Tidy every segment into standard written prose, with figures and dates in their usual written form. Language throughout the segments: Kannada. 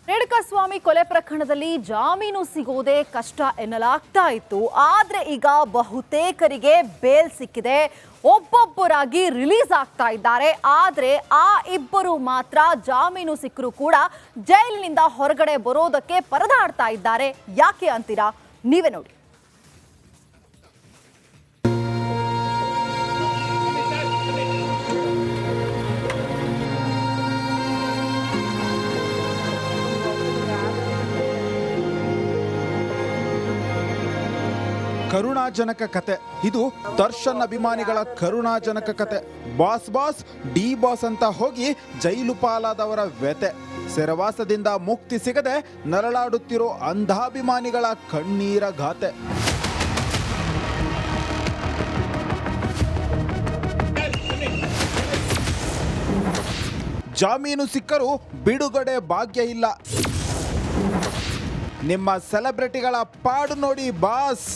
ರೇಣುಕಾಸ್ವಾಮಿ ಕೊಲೆ ಪ್ರಕರಣದಲ್ಲಿ ಜಾಮೀನು ಸಿಗೋದೇ ಕಷ್ಟ ಎನ್ನಲಾಗ್ತಾ ಇತ್ತು. ಆದ್ರೆ ಈಗ ಬಹುತೇಕರಿಗೆ ಬೇಲ್ ಸಿಕ್ಕಿದೆ. ಒಬ್ಬೊಬ್ಬರಾಗಿ ರಿಲೀಸ್ ಆಗ್ತಾ ಇದ್ದಾರೆ. ಆದ್ರೆ ಆ ಇಬ್ಬರು ಮಾತ್ರ ಜಾಮೀನು ಸಿಕ್ಕರೂ ಕೂಡ ಜೈಲಿನಿಂದ ಹೊರಗಡೆ ಬರೋದಕ್ಕೆ ಪರದಾಡ್ತಾ ಇದ್ದಾರೆ. ಯಾಕೆ ಅಂತೀರಾ? ನೀವೇ ನೋಡಿ. ಕರುಣಾಜನಕ ಕತೆ. ಇದು ದರ್ಶನ್ ಅಭಿಮಾನಿಗಳ ಕರುಣಾಜನಕ ಕತೆ. ಬಾಸ್ ಡಿ ಬಾಸ್ ಅಂತ ಹೋಗಿ ಜೈಲು ಪಾಲಾದವರ ವ್ಯತೆ. ಸೆರೆವಾಸದಿಂದ ಮುಕ್ತಿ ಸಿಗದೆ ನರಳಾಡುತ್ತಿರೋ ಅಂಧಾಭಿಮಾನಿಗಳ ಕಣ್ಣೀರ ಗಾತೆ. ಜಾಮೀನು ಸಿಕ್ಕರೂ ಬಿಡುಗಡೆ ಭಾಗ್ಯ ಇಲ್ಲ. ನಿಮ್ಮ ಸೆಲೆಬ್ರಿಟಿಗಳ ಪಾಡು ನೋಡಿ ಬಾಸ್.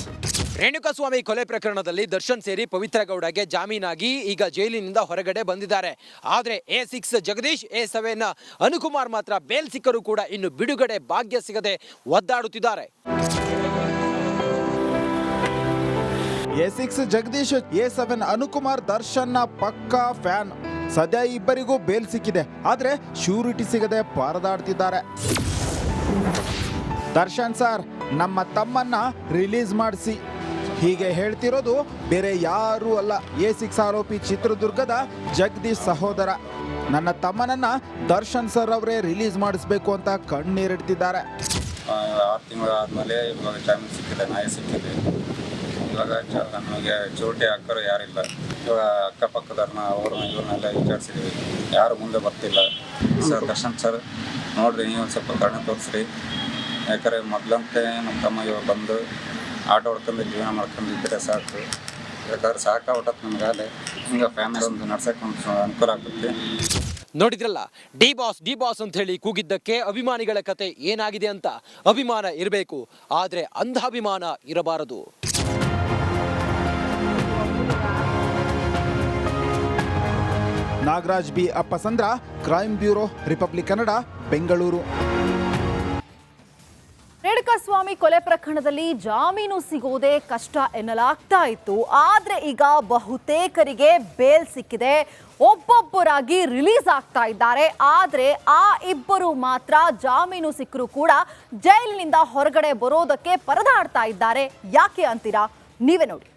ರೇಣುಕಾಸ್ವಾಮಿ ಕೊಲೆ ಪ್ರಕರಣದಲ್ಲಿ ದರ್ಶನ್ ಸೇರಿ ಪವಿತ್ರ ಗೌಡಗೆ ಜಾಮೀನಾಗಿ ಈಗ ಜೈಲಿನಿಂದ ಹೊರಗಡೆ ಬಂದಿದ್ದಾರೆ. ಆದರೆ A6 ಜಗದೀಶ್, A7 ಅನುಕುಮಾರ್ ಮಾತ್ರ ಬೇಲ್ ಸಿಕ್ಕರೂ ಕೂಡ ಇನ್ನು ಬಿಡುಗಡೆ ಭಾಗ್ಯ ಸಿಗದೆ ಒದ್ದಾಡುತ್ತಿದ್ದಾರೆ. A6 ಜಗದೀಶ್, A7 ಅನುಕುಮಾರ್ ದರ್ಶನ್ನ ಪಕ್ಕಾ ಫ್ಯಾನ್. ಸದ್ಯ ಇಬ್ಬರಿಗೂ ಬೇಲ್ ಸಿಕ್ಕಿದೆ. ಆದ್ರೆ ಶ್ಯೂರಿಟಿ ಸಿಗದೆ ಪರದಾಡ್ತಿದ್ದಾರೆ. ದರ್ಶನ್ ಸರ್, ನಮ್ಮ ತಮ್ಮನ್ನ ರಿಲೀಸ್ ಮಾಡಿಸಿ. ಹೀಗೆ ಹೇಳ್ತಿರೋದು ಬೇರೆ ಯಾರೂ ಅಲ್ಲ, A6 ಆರೋಪಿ ಚಿತ್ರದುರ್ಗದ ಜಗದೀಶ್ ಸಹೋದರ. ನನ್ನ ತಮ್ಮನನ್ನ ದರ್ಶನ್ ಸರ್ ಅವರೇ ರಿಲೀಸ್ ಮಾಡಿಸ್ಬೇಕು ಅಂತ ಕಣ್ಣೀರಿಡ್ತಿದ್ದಾರೆ. 6 ತಿಂಗಳಾದ್ಮೇಲೆ ಇವಾಗ ಜಾಮೀನು ಸಿಕ್ಕಿದೆ, ನ್ಯಾಯ ಸಿಕ್ಕಿದೆ. ಇವಾಗ ನಮಗೆ ಚೋಟಿ ಹಾಕೋರು ಯಾರಿಲ್ಲ. ಇವಾಗ ಅಕ್ಕಪಕ್ಕದವ್ರನ್ನ ಅವ್ರನ್ನ ಇವ್ರನ್ನೆಲ್ಲ ವಿಚಾರಿಸಿದ್ವಿ, ಯಾರು ಮುಂದೆ ಬರ್ತಿಲ್ಲ. ಸರ್ ದರ್ಶನ್ ಸರ್ ನೋಡ್ರಿ, ನೀವು ಒಂದು ಸ್ವಲ್ಪ ಕರ್ಣ ತೋರಿಸ್ರಿ. ಯಾಕಂದರೆ ಮೊದಲಂತೆ ನಮ್ಮ ತಮ್ಮ ಇವಾಗ ಬಂದು ಆಟೋ ಹೊಡ್ಕೊಂಡು ಜೀವನ ಮಾಡ್ಕೊಂಡಿದ್ದರೆ ಸಾಕು. ಯಾಕಂದ್ರೆ ಸಾಕಾಗ್ಬಿಟ್ಟತ್ ನಮಗಾಲೆ. ಹಿಂಗೆ ಫ್ಯಾಮಿಲಿ ಒಂದು ನಡ್ಸಕ್ಕೆ ಒಂದು ಅನುಕೂಲ ಆಗುತ್ತೆ. ನೋಡಿದ್ರಲ್ಲ, ಡಿ ಬಾಸ್ ಅಂತ ಹೇಳಿ ಕೂಗಿದ್ದಕ್ಕೆ ಅಭಿಮಾನಿಗಳ ಕತೆ ಏನಾಗಿದೆ ಅಂತ. ಅಭಿಮಾನ ಇರಬೇಕು, ಆದರೆ ಅಂಧಾಭಿಮಾನ ಇರಬಾರದು. Nagaraj B Appasandra, crime bureau, Republic Kannada, Bengaluru. Renukaswamy ಕೊಲೆ ಪ್ರಕರಣದಲ್ಲಿ ಜಾಮೀನು ಸಿಗೋದೇ ಕಷ್ಟ ಎನ್ನಲಾಗ್ತಾ ಇತ್ತು. ಆದ್ರೆ ಈಗ ಬಹುತೇಕರಿಗೆ ಬೇಲ್ ಸಿಕ್ಕಿದೆ. ಒಬ್ಬೊಬ್ಬರಾಗಿ ರಿಲೀಸ್ ಆಗ್ತಾ ಇದ್ದಾರೆ. ಆದ್ರೆ ಆ ಇಬ್ಬರು ಮಾತ್ರ ಜಾಮೀನು ಸಿಕ್ಕರೂ ಕೂಡ ಜೈಲಿನಿಂದ ಹೊರಗಡೆ ಬರೋದಕ್ಕೆ ಪರದಾಡ್ತಾ ಇದ್ದಾರೆ. ಯಾಕೆ ಅಂತೀರಾ? ನೀವೇ ನೋಡಿ.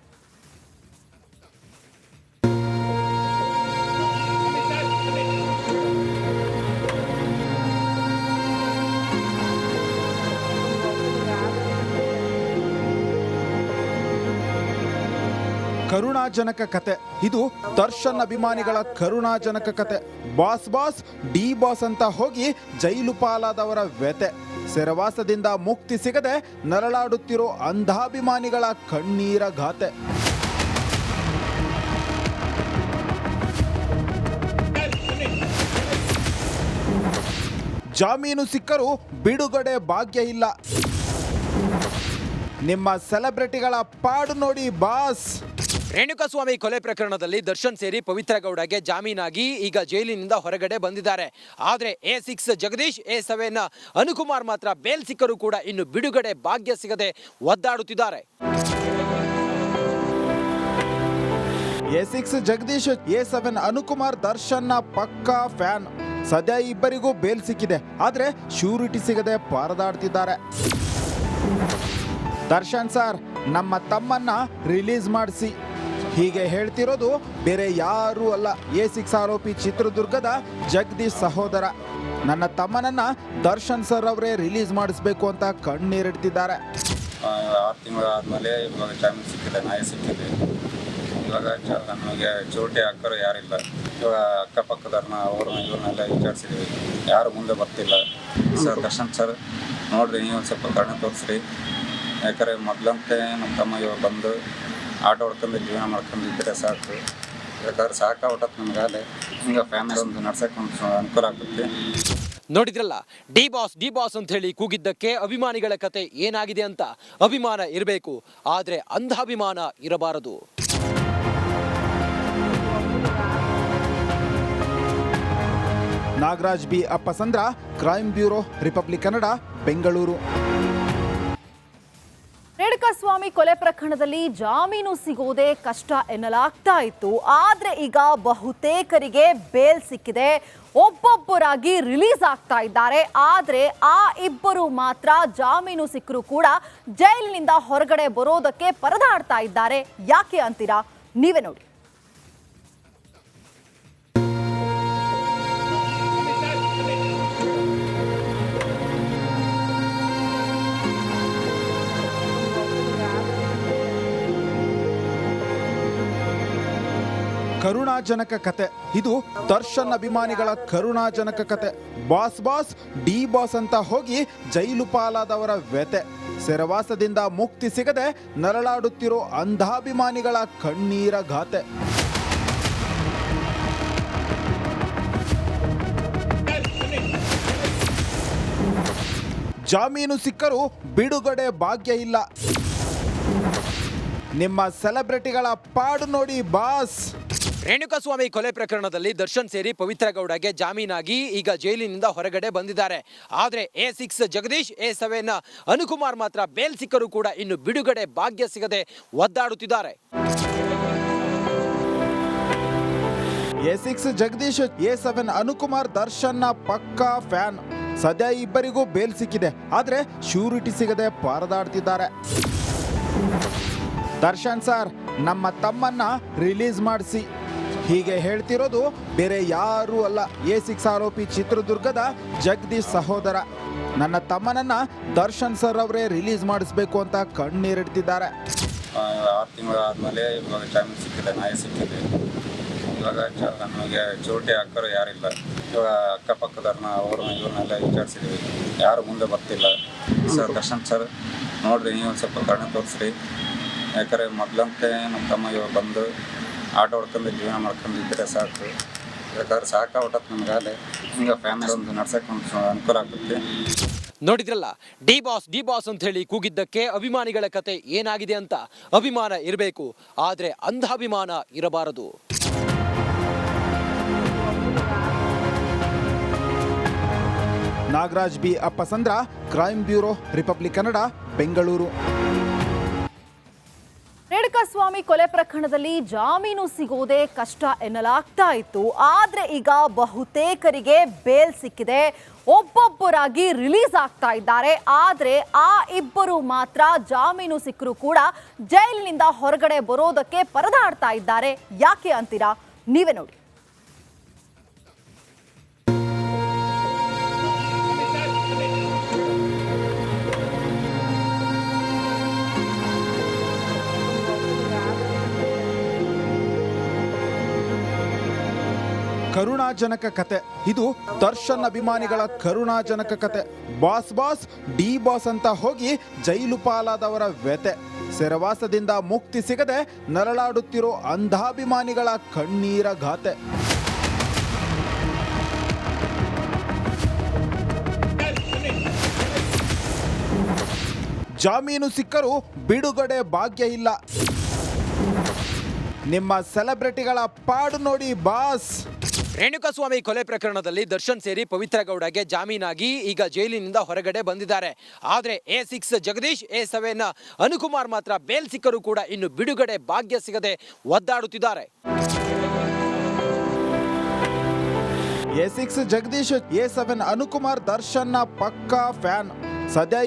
ಕರುಣಾಜನಕ ಕತೆ. ಇದು ದರ್ಶನ್ ಅಭಿಮಾನಿಗಳ ಕರುಣಾಜನಕ ಕತೆ. ಬಾಸ್ ಡಿ ಬಾಸ್ ಅಂತ ಹೋಗಿ ಜೈಲು ಪಾಲಾದವರ ವ್ಯತೆ. ಸೆರೆವಾಸದಿಂದ ಮುಕ್ತಿ ಸಿಗದೆ ನರಳಾಡುತ್ತಿರೋ ಅಂಧಾಭಿಮಾನಿಗಳ ಕಣ್ಣೀರ ಗಾತೆ. ಜಾಮೀನು ಸಿಕ್ಕರೂ ಬಿಡುಗಡೆ ಭಾಗ್ಯ ಇಲ್ಲ. ನಿಮ್ಮ ಸೆಲೆಬ್ರಿಟಿಗಳ ಪಾಡು ನೋಡಿ ಬಾಸ್. ರೇಣುಕಾಸ್ವಾಮಿ ಕೊಲೆ ಪ್ರಕರಣದಲ್ಲಿ ದರ್ಶನ್ ಸೇರಿ ಪವಿತ್ರ ಗೌಡಗೆ ಜಾಮೀನಾಗಿ ಈಗ ಜೈಲಿನಿಂದ ಹೊರಗಡೆ ಬಂದಿದ್ದಾರೆ. ಆದರೆ A6 ಜಗದೀಶ್, A7 ಅನುಕುಮಾರ್ ಮಾತ್ರ ಬೇಲ್ ಸಿಕ್ಕರೂ ಕೂಡ ಇನ್ನು ಬಿಡುಗಡೆ ಭಾಗ್ಯ ಸಿಗದೆ ಒದ್ದಾಡುತ್ತಿದ್ದಾರೆ. A6 ಜಗದೀಶ್, A7 ಅನುಕುಮಾರ್ ದರ್ಶನ್ನ ಪಕ್ಕಾ ಫ್ಯಾನ್. ಸದ್ಯ ಇಬ್ಬರಿಗೂ ಬೇಲ್ ಸಿಕ್ಕಿದೆ. ಆದ್ರೆ ಶ್ಯೂರಿಟಿ ಸಿಗದೆ ಪರದಾಡ್ತಿದ್ದಾರೆ. ದರ್ಶನ್ ಸರ್, ನಮ್ಮ ತಮ್ಮನ್ನ ರಿಲೀಸ್ ಮಾಡಿಸಿ. ಹೀಗೆ ಹೇಳ್ತಿರೋದು ಬೇರೆ ಯಾರೂ ಅಲ್ಲ, A6 ಆರೋಪಿ ಚಿತ್ರದುರ್ಗದ ಜಗದೀಶ್ ಸಹೋದರ. ನನ್ನ ತಮ್ಮನನ್ನ ದರ್ಶನ್ ಸರ್ ಅವರೇ ರಿಲೀಸ್ ಮಾಡಿಸ್ಬೇಕು ಅಂತ ಕಣ್ಣೀರಿಡ್ತಿದ್ದಾರೆ. 6 ತಿಂಗಳಾದ್ಮೇಲೆ ಇವಾಗ ಜಾಮೀನು ಸಿಕ್ಕಿದೆ, ನ್ಯಾಯ ಸಿಕ್ಕಿದೆ. ಇವಾಗ ನಮಗೆ ಚೋಟಿ ಹಾಕೋರು ಯಾರಿಲ್ಲ. ಇವಾಗ ಅಕ್ಕಪಕ್ಕದವ್ರನ್ನ ಅವ್ರನ್ನ ಇವ್ರನ್ನೆಲ್ಲ ವಿಚಾರಿಸಿದ್ವಿ, ಯಾರು ಮುಂದೆ ಬರ್ತಿಲ್ಲ. ಸರ್ ದರ್ಶನ್ ಸರ್ ನೋಡ್ರಿ, ನೀವು ಒಂದು ಸ್ವಲ್ಪ ಕರ್ಣ ತೋರಿಸ್ರಿ. ಯಾಕಂದರೆ ಮೊದಲಂತೆ ನಮ್ಮ ತಮ್ಮ ಇವಾಗ ಬಂದು ಆಟೋ ಹೊಡ್ಕೊಂಡು ಜೀವನ ಮಾಡ್ಕೊಂಡಿದ್ದರೆ ಸಾಕು. ಯಾಕಂದ್ರೆ ಸಾಕಾಗ್ಬಿಟ್ಟತ್ ನಮಗಾಲೆ. ಹಿಂಗೆ ಫ್ಯಾಮಿಲಿ ಒಂದು ನಡ್ಸಕ್ಕೆ ಒಂದು ಅನುಕೂಲ ಆಗುತ್ತೆ. ನೋಡಿದ್ರಲ್ಲ, ಡಿ ಬಾಸ್ ಅಂತ ಹೇಳಿ ಕೂಗಿದ್ದಕ್ಕೆ ಅಭಿಮಾನಿಗಳ ಕತೆ ಏನಾಗಿದೆ ಅಂತ. ಅಭಿಮಾನ ಇರಬೇಕು, ಆದರೆ ಅಂಧಾಭಿಮಾನ ಇರಬಾರದು. Nagaraj B Appasandra, crime bureau, Republic Kannada, Bengaluru. Renukaswamy ಕೊಲೆ ಪ್ರಕರಣದಲ್ಲಿ ಜಾಮೀನು ಸಿಗೋದೇ ಕಷ್ಟ ಎನ್ನಲಾಗ್ತಾ ಇತ್ತು. ಆದ್ರೆ ಈಗ ಬಹುತೇಕರಿಗೆ ಬೇಲ್ ಸಿಕ್ಕಿದೆ. ಒಬ್ಬೊಬ್ಬರಾಗಿ ರಿಲೀಸ್ ಆಗ್ತಾ ಇದ್ದಾರೆ. ಆದ್ರೆ ಆ ಇಬ್ಬರು ಮಾತ್ರ ಜಾಮೀನು ಸಿಕ್ಕರೂ ಕೂಡ ಜೈಲಿನಿಂದ ಹೊರಗಡೆ ಬರೋದಕ್ಕೆ ಪರದಾಡ್ತಾ ಇದ್ದಾರೆ. ಯಾಕೆ ಅಂತೀರಾ? ನೀವೇ ನೋಡಿ. ಕರುಣಾಜನಕ ಕತೆ. ಇದು ದರ್ಶನ್ ಅಭಿಮಾನಿಗಳ ಕರುಣಾಜನಕ ಕತೆ. ಬಾಸ್ ಡಿ ಬಾಸ್ ಅಂತ ಹೋಗಿ ಜೈಲು ಪಾಲಾದವರ ವ್ಯತೆ. ಸೆರೆವಾಸದಿಂದ ಮುಕ್ತಿ ಸಿಗದೆ ನರಳಾಡುತ್ತಿರೋ ಅಂಧಾಭಿಮಾನಿಗಳ ಕಣ್ಣೀರ ಗಾತೆ. ಜಾಮೀನು ಸಿಕ್ಕರೂ ಬಿಡುಗಡೆ ಭಾಗ್ಯ ಇಲ್ಲ. ನಿಮ್ಮ ಸೆಲೆಬ್ರಿಟಿಗಳ ಪಾಡು ನೋಡಿ ಬಾಸ್. ರೇಣುಕಾಸ್ವಾಮಿ ಕೊಲೆ ಪ್ರಕರಣದಲ್ಲಿ ದರ್ಶನ್ ಸೇರಿ ಪವಿತ್ರ ಗೌಡಗೆ ಜಾಮೀನಾಗಿ ಈಗ ಜೈಲಿನಿಂದ ಹೊರಗಡೆ ಬಂದಿದ್ದಾರೆ. ಆದರೆ A6 ಜಗದೀಶ್, A7 ಅನುಕುಮಾರ್ ಮಾತ್ರ ಬೇಲ್ ಸಿಕ್ಕರೂ ಕೂಡ ಇನ್ನು ಬಿಡುಗಡೆ ಭಾಗ್ಯ ಸಿಗದೆ ಒದ್ದಾಡುತ್ತಿದ್ದಾರೆ. A6 ಜಗದೀಶ್, A7 ಅನುಕುಮಾರ್ ದರ್ಶನ್ನ ಪಕ್ಕಾ ಫ್ಯಾನ್. ಸದ್ಯ ಇಬ್ಬರಿಗೂ ಬೇಲ್ ಸಿಕ್ಕಿದೆ. ಆದ್ರೆ ಶ್ಯೂರಿಟಿ ಸಿಗದೆ ಪರದಾಡ್ತಿದ್ದಾರೆ. ದರ್ಶನ್ ಸರ್, ನಮ್ಮ ತಮ್ಮನ್ನ ರಿಲೀಸ್ ಮಾಡಿಸಿ. ಹೀಗೆ ಹೇಳ್ತಿರೋದು ಬೇರೆ ಯಾರೂ ಅಲ್ಲ, A6 ಆರೋಪಿ ಚಿತ್ರದುರ್ಗದ ಜಗದೀಶ್ ಸಹೋದರ. ನನ್ನ ತಮ್ಮನನ್ನ ದರ್ಶನ್ ಸರ್ ಅವರೇ ರಿಲೀಸ್ ಮಾಡಿಸ್ಬೇಕು ಅಂತ ಕಣ್ಣೀರಿಡ್ತಿದ್ದಾರೆ. 6 ತಿಂಗಳಾದ್ಮೇಲೆ ಇವಾಗ ಜಾಮೀನು ಸಿಕ್ಕಿದೆ, ನ್ಯಾಯ ಸಿಕ್ಕಿದೆ. ಇವಾಗ ನಮಗೆ ಚೋಟೆ ಹಾಕೋರು ಯಾರಿಲ್ಲ. ಇವಾಗ ಅಕ್ಕಪಕ್ಕದವ್ರನ್ನ ಅವ್ರನ್ನ ಇವ್ರನ್ನೆಲ್ಲ ವಿಚಾರಿಸಿದ್ವಿ, ಯಾರು ಮುಂದೆ ಬರ್ತಿಲ್ಲ. ಸರ್ ದರ್ಶನ್ ಸರ್ ನೋಡ್ರಿ, ನೀವು ಸ್ವಲ್ಪ ಕರುಣೆ ತೋರಿಸ್ರಿ. ಯಾಕಂದರೆ ಮೊದಲಂತೆ ನಮ್ಮ ತಮ್ಮ ಇವಾಗ ಬಂದು ಆಟೋ ಹೊಡ್ಕೊಂಡು ಜೀವನ ಮಾಡ್ಕೊಂಡಿದ್ದರೆ ಸಾಕು. ಯಾಕಂದ್ರೆ ಸಾಕಾಗ್ಬಿಟ್ಟತ್ ನಮಗಾಲೆ. ಹಿಂಗೆ ಫ್ಯಾಮಿಲಿ ಒಂದು ನಡ್ಸೋಕೆ ಒಂದು ಅನುಕೂಲ ಆಗುತ್ತೆ. ನೋಡಿದ್ರಲ್ಲ, ಡಿ ಬಾಸ್ ಅಂತ ಹೇಳಿ ಕೂಗಿದ್ದಕ್ಕೆ ಅಭಿಮಾನಿಗಳ ಕತೆ ಏನಾಗಿದೆ ಅಂತ. ಅಭಿಮಾನ ಇರಬೇಕು, ಆದರೆ ಅಂಧಾಭಿಮಾನ ಇರಬಾರದು. Nagaraj B Appasandra, crime bureau, Republic Kannada, Bengaluru. Renukaswamy ಕೊಲೆ ಪ್ರಕರಣದಲ್ಲಿ ಜಾಮೀನು ಸಿಗೋದೇ ಕಷ್ಟ ಎನ್ನಲಾಗ್ತಾ ಇತ್ತು. ಆದ್ರೆ ಈಗ ಬಹುತೇಕರಿಗೆ ಬೇಲ್ ಸಿಕ್ಕಿದೆ. ಒಬ್ಬೊಬ್ಬರಾಗಿ ರಿಲೀಸ್ ಆಗ್ತಾ ಇದ್ದಾರೆ. ಆದ್ರೆ ಆ ಇಬ್ಬರು ಮಾತ್ರ ಜಾಮೀನು ಸಿಕ್ಕರೂ ಕೂಡ ಜೈಲಿನಿಂದ ಹೊರಗಡೆ ಬರೋದಕ್ಕೆ ಪರದಾಡ್ತಾ ಇದ್ದಾರೆ. ಯಾಕೆ ಅಂತೀರಾ? ನೀವೇ ನೋಡಿ. ಕರುಣಾಜನಕ ಕತೆ. ಇದು ದರ್ಶನ್ ಅಭಿಮಾನಿಗಳ ಕರುಣಾಜನಕ ಕತೆ. ಬಾಸ್ ಡಿ ಬಾಸ್ ಅಂತ ಹೋಗಿ ಜೈಲು ಪಾಲಾದವರ ವ್ಯತೆ. ಸೆರೆವಾಸದಿಂದ ಮುಕ್ತಿ ಸಿಗದೆ ನರಳಾಡುತ್ತಿರೋ ಅಂಧಾಭಿಮಾನಿಗಳ ಕಣ್ಣೀರ ಗಾತೆ. ಜಾಮೀನು ಸಿಕ್ಕರೂ ಬಿಡುಗಡೆ ಭಾಗ್ಯ ಇಲ್ಲ. ನಿಮ್ಮ ಸೆಲೆಬ್ರಿಟಿಗಳ ಪಾಡು ನೋಡಿ ಬಾಸ್. ರೇಣುಕಾಸ್ವಾಮಿ ಕೊಲೆ ಪ್ರಕರಣದಲ್ಲಿ ದರ್ಶನ್ ಸೇರಿ ಪವಿತ್ರ ಗೌಡಗೆ ಜಾಮೀನಾಗಿ ಈಗ ಜೈಲಿನಿಂದ ಹೊರಗಡೆ ಬಂದಿದ್ದಾರೆ. ಆದರೆ A6 ಜಗದೀಶ್, A7 ಅನುಕುಮಾರ್ ಮಾತ್ರ ಬೇಲ್ ಸಿಕ್ಕರೂ ಕೂಡ ಇನ್ನು ಬಿಡುಗಡೆ ಭಾಗ್ಯ ಸಿಗದೆ ಒದ್ದಾಡುತ್ತಿದ್ದಾರೆ. A6 ಜಗದೀಶ್, A7 ಅನುಕುಮಾರ್ ದರ್ಶನ್ನ ಪಕ್ಕಾ ಫ್ಯಾನ್. ಸದ್ಯ